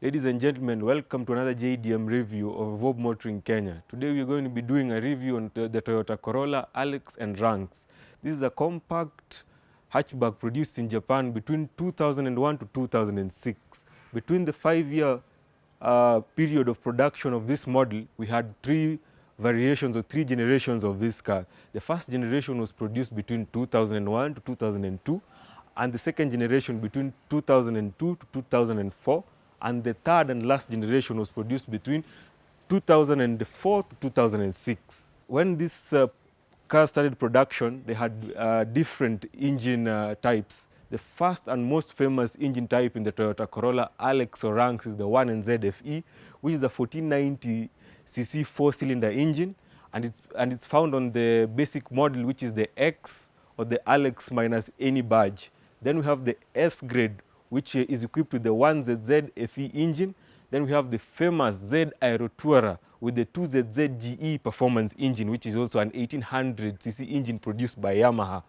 Ladies and gentlemen, welcome to another JDM review of EvobMotors in Kenya. Today we are going to be doing a review on the Toyota Corolla, Allex and RunX. This is a compact hatchback produced in Japan between 2001 to 2006. Between the 5-year period of production of this model, we had 3 variations or 3 generations of this car. The first generation was produced between 2001 to 2002, and the second generation between 2002 to 2004, and the third and last generation was produced between 2004 to 2006. When this car started production, they had different engine types. The first and most famous engine type in the Toyota Corolla Allex or RunX is the NZE121, which is a 1490cc 4-cylinder engine, and it's found on the basic model, which is the X or the Allex minus any badge. Then we have the S grade, which is equipped with the 1ZZ FE engine. Then we have the famous Z Aero Tourer with the 2ZZ GE performance engine, which is also an 1800cc engine produced by Yamaha.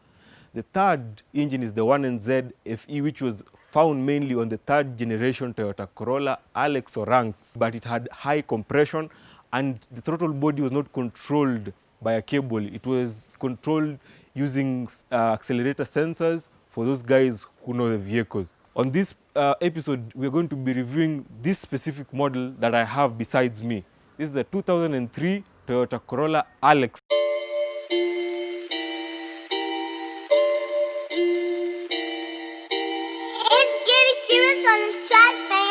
The third engine is the 1NZ FE, which was found mainly on the third generation Toyota Corolla, Allex or RunX, but it had high compression and the throttle body was not controlled by a cable. It was controlled using accelerator sensors for those guys who know the vehicles. On this episode, we're going to be reviewing this specific model that I have besides me. This is the 2003 Toyota Corolla Allex. It's getting serious on this track, fam.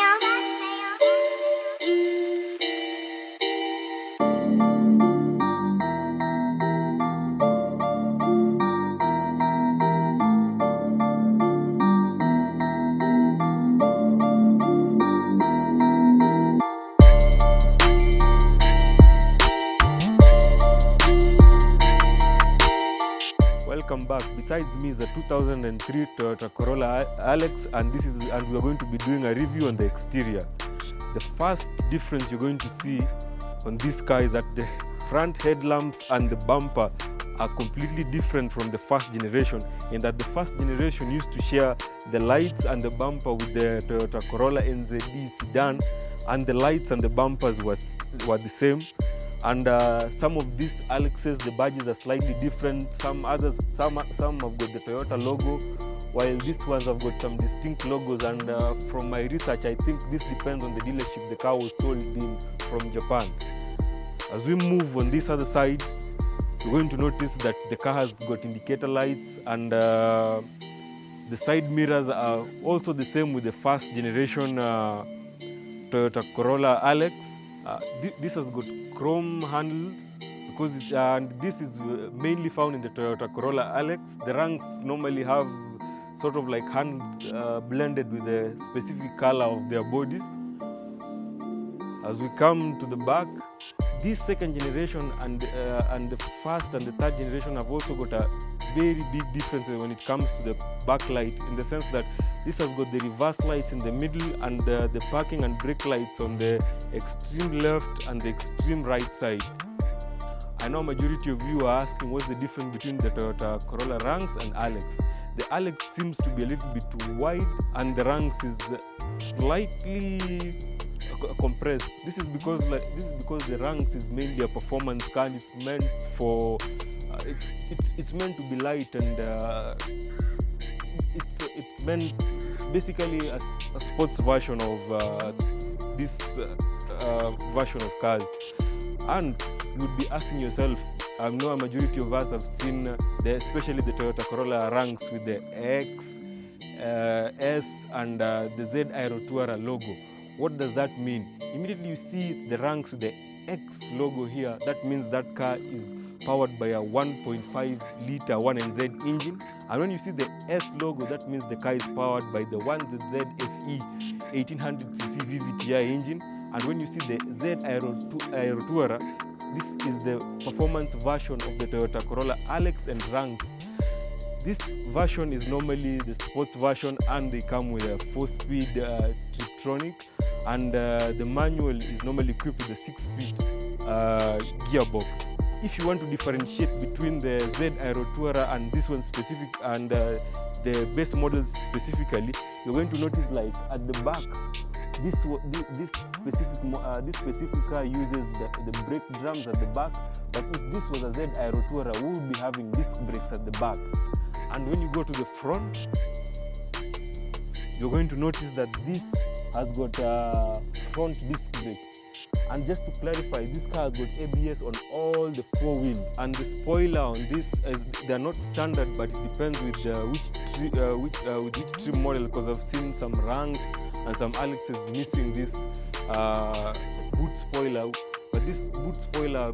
Welcome back. Besides me is a 2003 Toyota Corolla Allex, and we are going to be doing a review on the exterior. The first difference you're going to see on this car is that the front headlamps and the bumper are completely different from the first generation, in that the first generation used to share the lights and the bumper with the Toyota Corolla NZE sedan, and the lights and the bumpers were the same. And some of these Allexes, the badges are slightly different. Some have got the Toyota logo, while these ones have got some distinct logos. And from my research, I think this depends on the dealership the car was sold in from Japan. As we move on this other side, you're going to notice that the car has got indicator lights, and the side mirrors are also the same with the first generation Toyota Corolla Allex. This has got chrome handles because this is mainly found in the Toyota Corolla Allex. The RunX normally have sort of like handles blended with the specific color of their bodies. As we come to the back, this second generation and the first and the third generation have also got a very big difference when it comes to the backlight, in the sense that this has got the reverse lights in the middle and the parking and brake lights on the extreme left and the extreme right side. I know majority of you are asking what's the difference between the Toyota Corolla RunX and Allex. The Allex seems to be a little bit too wide and the RunX is slightly compressed. This is because the RunX is mainly a performance car, and it's meant for it's meant to be light, and it's meant basically a sports version of this version of cars. And you would be asking yourself, I know a majority of us have seen especially the Toyota Corolla RunX with the X, S and the Z Aero Tourer logo. What does that mean? Immediately you see the RunX with the X logo here, that means that car is powered by a 1.5 liter 1NZ engine. And when you see the S logo, that means the car is powered by the 1ZZ FE 1800cc VVTi engine. And when you see the Z Aero Tourer, this is the performance version of the Toyota Corolla Allex and RunX. This version is normally the sports version, and they come with a 4-speed Tiptronic, and the manual is normally equipped with a 6-speed gearbox. If you want to differentiate between the Z Aero Tourer and this one specific and the base models specifically, you're going to notice like at the back, This specific car uses the brake drums at the back, but if this was a Z Aero Tourer, we would be having disc brakes at the back. And when you go to the front, you're going to notice that this has got front disc brakes. And just to clarify, this car has got ABS on all the 4 wheels, and the spoiler on this they're not standard, but it depends with which trim model, because I've seen some RunX and some Allexes missing this boot spoiler, but this boot spoiler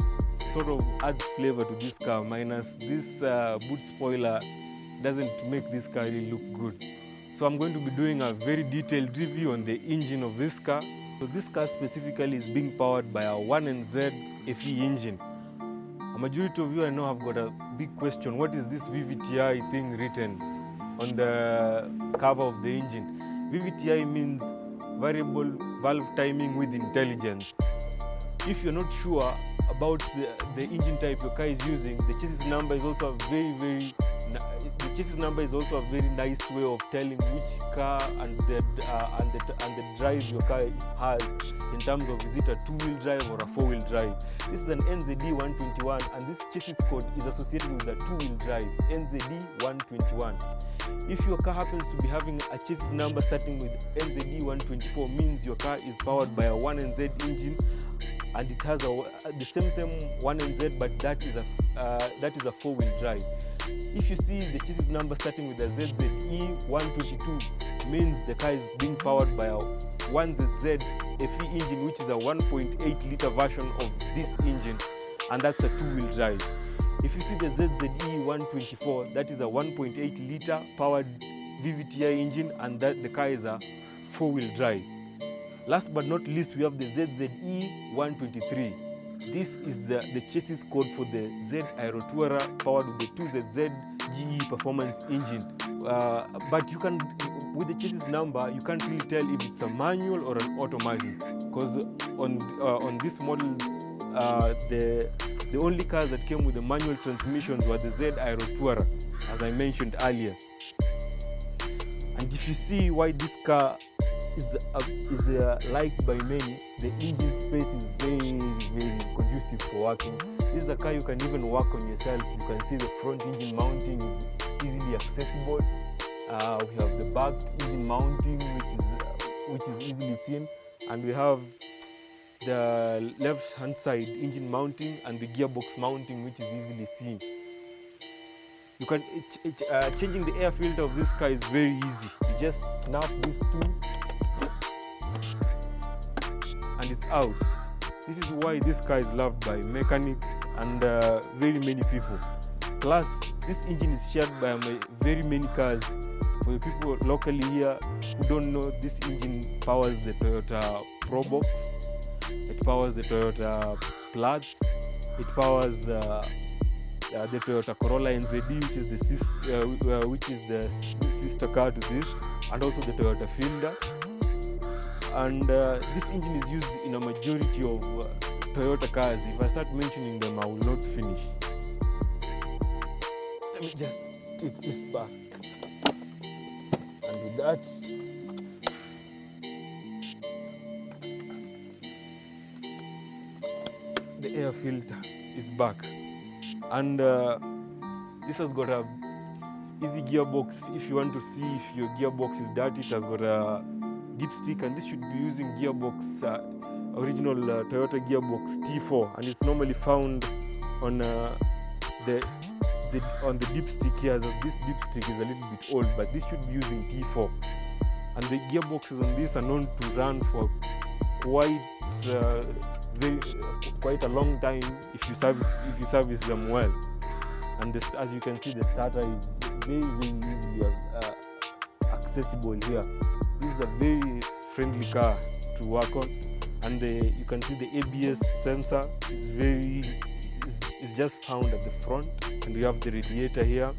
sort of adds flavor to this car. Minus this boot spoiler doesn't make this car really look good. So I'm going to be doing a very detailed review on the engine of this car. So this car specifically is being powered by a 1NZ FE engine. A majority of you I know have got a big question: what is this VVTI thing written on the cover of the engine? VVTI means variable valve timing with intelligence. If you're not sure about the engine type your car is using, the chassis number is also a very nice way of telling which car and the drive your car has, in terms of is it a 2-wheel drive or a 4-wheel drive. This is an NZE121, and this chassis code is associated with a 2-wheel drive, NZE121. If your car happens to be having a chassis number starting with NZE124, means your car is powered by a 1NZ engine, and it has the same 1NZ, but that is a 4-wheel drive. If you see the chassis number starting with a ZZE122, means the car is being powered by a 1ZZ FE engine, which is a 1.8 liter version of this engine, and that's a 2-wheel drive. If you see the ZZE124, that is a 1.8 liter powered VVTI engine, and that the car is a 4-wheel drive. Last but not least, we have the ZZE123. This is the chassis code for the Z Aero Tourer powered with the 2ZZ GE performance engine. But you can, with the chassis number, you can't really tell if it's a manual or an automatic, because on this model, the only cars that came with the manual transmissions were the Z Aero Tourer, as I mentioned earlier. And if you see why this car is liked by many, the engine space is very conducive for working. This is a car you can even work on yourself. You can see the front engine mounting is easily accessible. We have the back engine mounting, which is easily seen, and we have the left hand side engine mounting and the gearbox mounting, which is easily seen. You can changing the air filter of this car is very easy. You just snap these two and it's out. This is why this car is loved by mechanics and very many people. Plus, this engine is shared by very many cars. For the people locally here who don't know, this engine powers the Toyota Probox, it powers the Toyota Platz, it powers the Toyota Corolla NZE, which is the sister car to this, and also the Toyota Fielder. And this engine is used in a majority of Toyota cars. If I start mentioning them, I will not finish. Let me just take this back. And with that, the air filter is back. And this has got a easy gearbox. If you want to see if your gearbox is dirty, it has got a dipstick, and this should be using gearbox original Toyota gearbox T4, and it's normally found on the dipstick here. So this dipstick is a little bit old, but this should be using T4, and the gearboxes on this are known to run for quite a long time if you service them well. And as you can see, the starter is very easily accessible here. This is a very friendly car to work on, and you can see the ABS sensor is just found at the front, and we have the radiator here,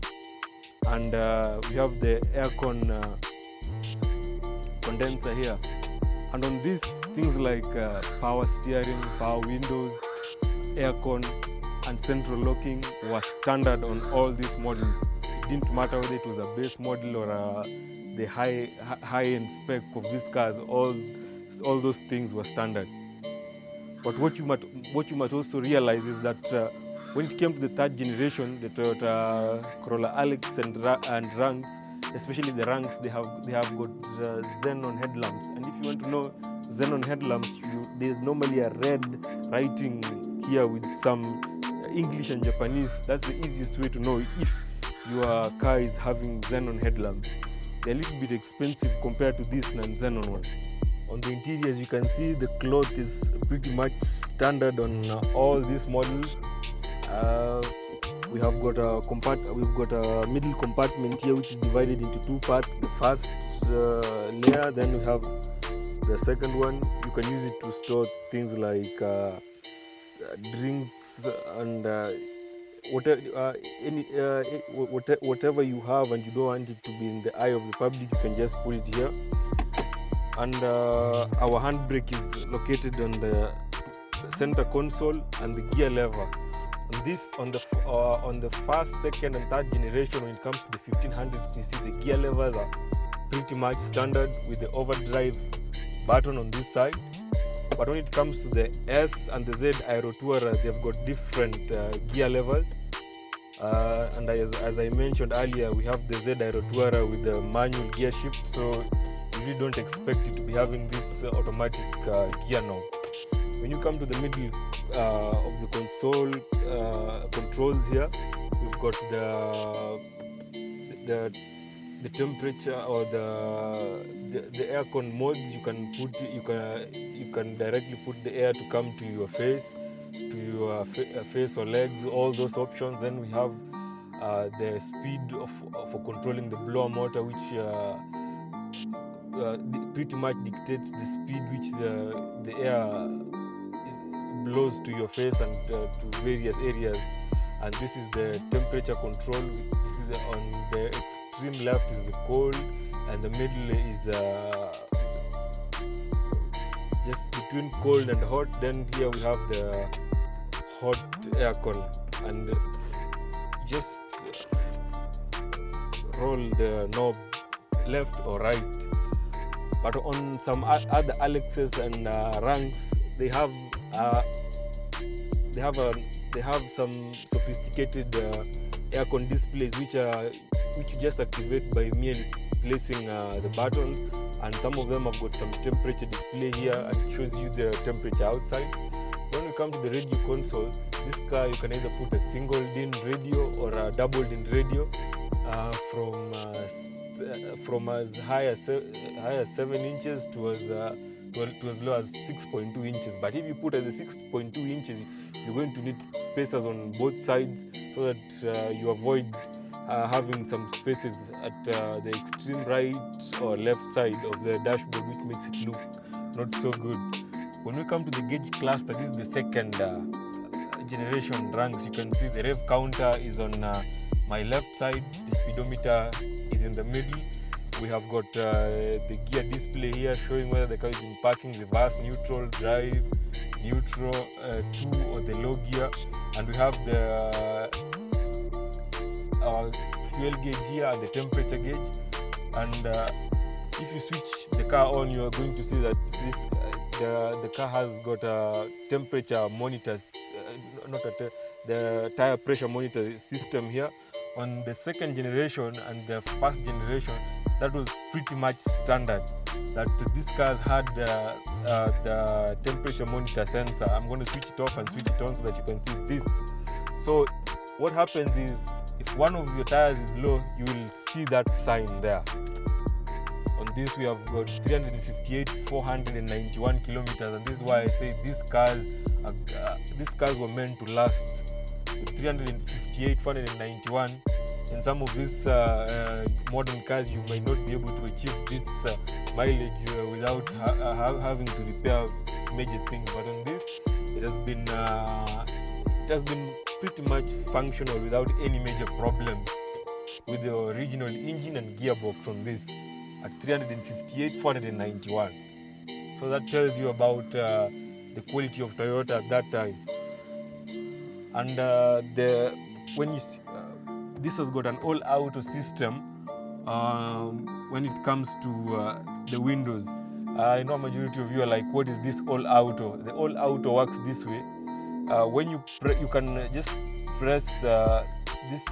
and we have the aircon condenser here. And on this, things like power steering, power windows, aircon, and central locking were standard on all these models. It didn't matter whether it was a base model or the high-end spec of these cars. All all those things were standard. But what you might also realize is that when it came to the third generation, the Toyota Corolla Allex and RunX, especially the RunX, they have got xenon headlamps. And if you want to know xenon headlamps, there's normally a red writing here with some English and Japanese. That's the easiest way to know if your car is having xenon headlamps. They're a little bit expensive compared to this non-xenon one. On the interior, as you can see, the cloth is pretty much standard on all these models. We have got a middle compartment here, which is divided into two parts. The first layer, then we have the second one. You can use it to store things like drinks and whatever you have, and you don't want it to be in the eye of the public, you can just put it here. And our handbrake is located on the center console and the gear lever. And this on the first, second, and third generation, when it comes to the 1500cc, the gear levers are pretty much standard with the overdrive button on this side. But when it comes to the S and the Z Aero Tourer, they've got different gear levers. And as I mentioned earlier, we have the Z Aero Tourer with the manual gear shift, so you really don't expect it to be having this automatic gear knob. When you come to the middle of the console controls here, we've got the temperature or the aircon modes. You can directly put the air to come to your face, face or legs, all those options. Then we have the speed for controlling the blower motor, which pretty much dictates the speed which the air blows to your face and to various areas. And this is the temperature control. This is on the extreme left is the cold, and the middle is just between cold and hot. Then here we have the hot aircon, and just roll the knob left or right. But on some other Alexes and RunX, they have some sophisticated aircon displays which you just activate by merely placing the buttons, and some of them have got some temperature display here and it shows you the temperature outside. When we come to the radio console, this car you can either put a single DIN radio or a double DIN radio from as high as 7 inches to as low as 6.2 inches. But if you put at the 6.2 inches, you're going to need spacers on both sides so that you avoid having some spaces at the extreme right or left side of the dashboard, which makes it look not so good. When we come to the gauge cluster, this is the second generation RunX. You can see the rev counter is on my left side, the speedometer is in the middle. We have got the gear display here showing whether the car is in parking, reverse, neutral, drive, neutral, 2 or the low gear. And we have the fuel gauge here and the temperature gauge. And if you switch the car on, you are going to see that the car has got a temperature monitors, the tire pressure monitor system here. On the second generation and the first generation, that was pretty much standard, that these cars had the temperature monitor sensor. I'm going to switch it off and switch it on so that you can see this. So what happens is, if one of your tires is low, you will see that sign there. On this we have got 358, 491 kilometers, and this is why I say these cars were meant to last. With 358, 491, in some of these modern cars, you might not be able to achieve this mileage without having to repair major things. But on this, it has been pretty much functional without any major problems with the original engine and gearbox on this at 358, 491. So that tells you about the quality of Toyota at that time. And when you see, this has got an all-auto system when it comes to the windows. I know majority of you are like, what is this all auto? The all auto works this way. When you can just press this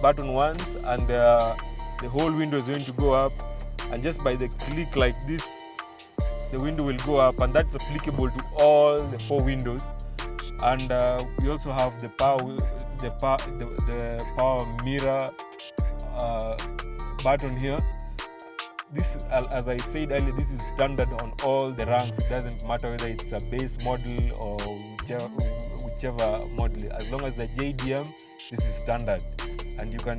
button once, and the whole window is going to go up, and just by the click like this, the window will go up, and that's applicable to all the 4 windows. And we also have the power mirror button here. This, as I said earlier, this is standard on all the ranks. It doesn't matter whether it's a base model or whichever model. As long as the JDM, this is standard. And you can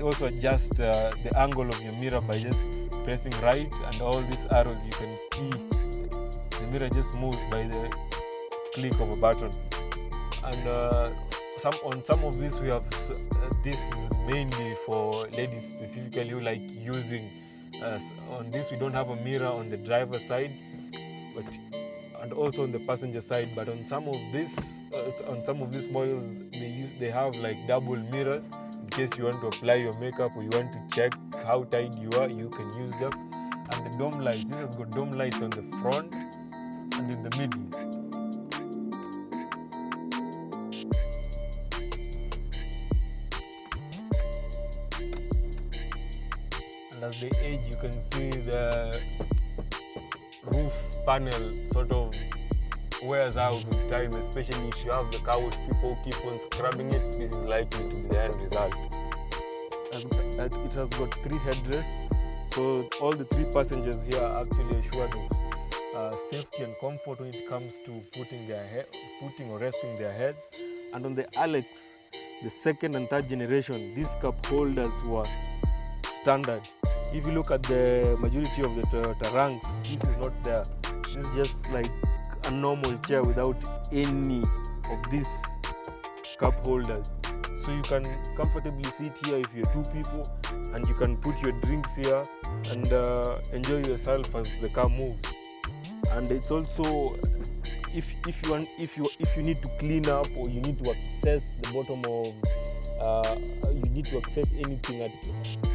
also adjust the angle of your mirror by just pressing right, and all these arrows, you can see the mirror just moves by the click of a button. And on some of this, we have this is mainly for ladies specifically who like using. On this, we don't have a mirror on the driver's side, and also on the passenger side. But on some of these models, they have like double mirrors in case you want to apply your makeup or you want to check how tight you are. You can use them. And the dome lights. This has got dome lights on the front and in the middle. As the edge, you can see the roof panel sort of wears out with time, especially if you have the car wash people keep on scrubbing it. This is likely to be the end result. It has got 3 headrests, so all the 3 passengers here are actually assured of safety and comfort when it comes to putting or resting their heads. And on the Allex, the 2nd and 3rd generation, these cup holders were standard. If you look at the majority of the Toyota ranks, this is not there. This is just like a normal chair without any of these cup holders. So you can comfortably sit here if you're 2 people, and you can put your drinks here and enjoy yourself as the car moves. And it's also, if you need to clean up or you need to access the bottom of you need to access anything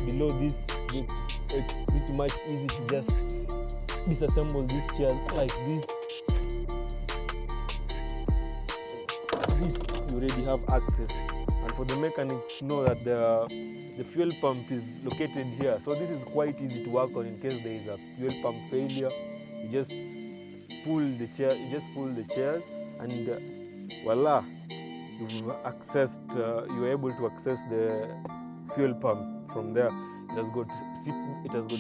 below this, it's pretty much easy to just disassemble these chairs like this. This you already have access. And for the mechanics, know that the fuel pump is located here, so this is quite easy to work on in case there is a fuel pump failure. You just pull the chairs, and voila, you're able to access the fuel pump from there. It has got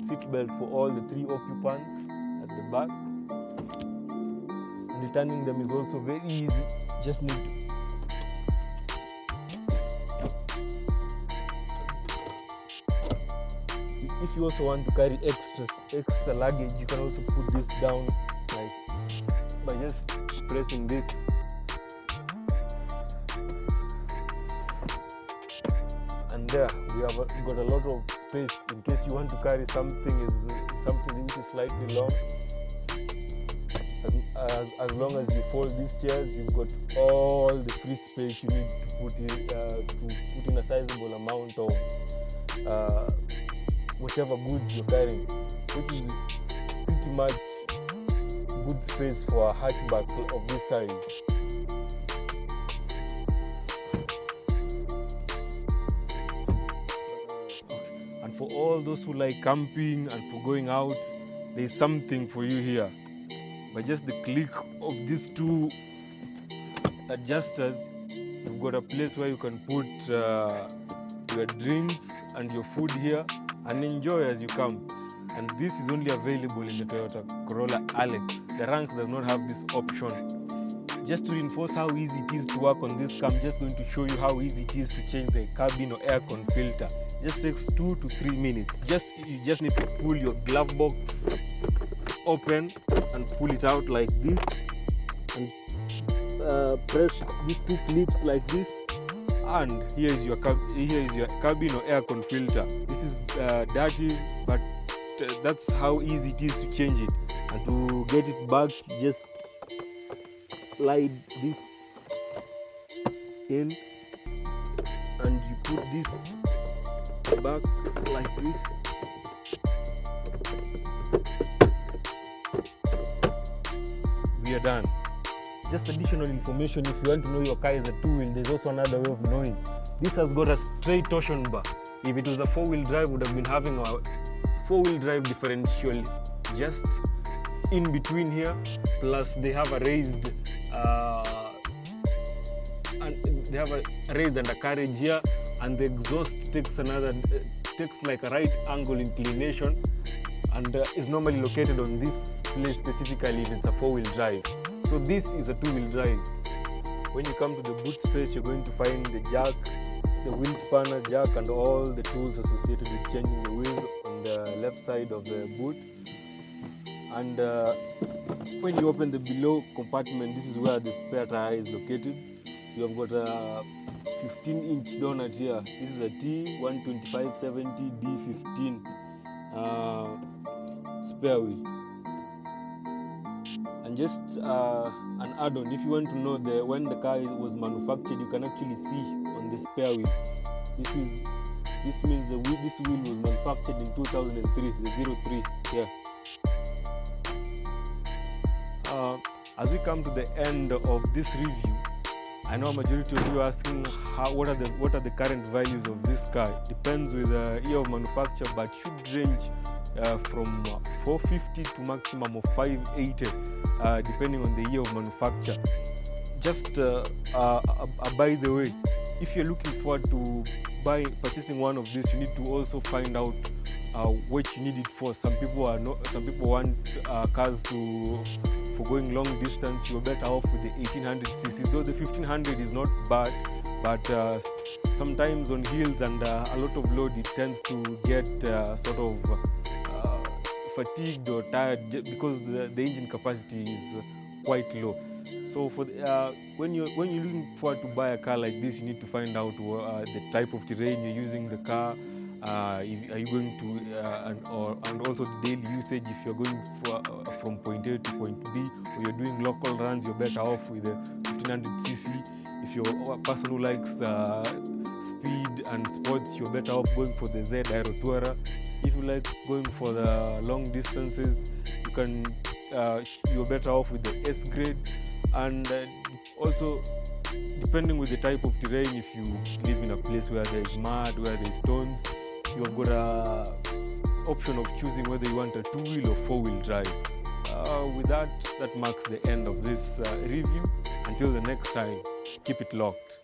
seat belt for all the 3 occupants at the back, and returning them is also very easy. Just need to if you also want to carry extra luggage, you can also put this down like by just pressing this. And there we have got a lot of space in case you want to carry something which is slightly long. As long as you fold these chairs, you've got all the free space you need to put in a sizable amount of whatever goods you're carrying, which is pretty much good space for a hatchback of this size. And for all those who like camping and for going out, there's something for you here. By just the click of these 2 adjusters, you've got a place where you can put your drinks and your food here and enjoy as you come. And this is only available in the Toyota Corolla Allex. The ranks does not have this option. Just to reinforce how easy it is to work on this car, I'm just going to show you how easy it is to change the cabin or aircon filter. It just takes 2 to 3 minutes. You just need to pull your glove box open and pull it out like this, and press these 2 clips like this, and here is your cabin or aircon filter. This is dirty, but that's how easy it is to change it. And to get it back, just slide this in, and you put this back like this, we are done. Just additional information, if you want to know your car is a two-wheel, there's also another way of knowing. This has got a straight torsion bar. If it was a four-wheel drive, would have been having a four-wheel drive differential just in between here, plus they have a raised undercarriage here, and the exhaust takes like a right angle inclination, and is normally located on this place specifically if it's a four-wheel drive. So this is a two-wheel drive. When you come to the boot space, you're going to find the jack, the wheel spanner jack, and all the tools associated with changing the wheels on the left side of the boot. And when you open the below compartment, this is where the spare tire is located. You have got a 15-inch donut here. This is a T125/70 D15 spare wheel. And just an add-on, if you want to know when the car was manufactured, you can actually see on the spare wheel. This means this wheel was manufactured in 2003, the 03 here. As we come to the end of this review, I know a majority of you are asking what are the current values of this car. It depends with the year of manufacture, but should range from 450 to maximum of 580, depending on the year of manufacture. Just by the way, if you're looking forward to purchasing one of these, you need to also find out what you need it for. Some people want cars for going long distance. You're better off with the 1800cc, though the 1500 is not bad, but sometimes on hills and a lot of load, it tends to get sort of fatigued or tired because the engine capacity is quite low. So for when you're looking forward to buy a car like this, you need to find out the type of terrain you're using the car. Are you going to and also the daily usage? If you're going from point A to point B, or you're doing local runs, you're better off with the 1500cc. If you're a person who likes speed and sports, you're better off going for the Z Aero Tourer. If you like going for the long distances, you're better off with the S grade. And also, depending with the type of terrain, if you live in a place where there is mud, where there is stones, you've got an option of choosing whether you want a two-wheel or four-wheel drive. With that marks the end of this review. Until the next time, keep it locked.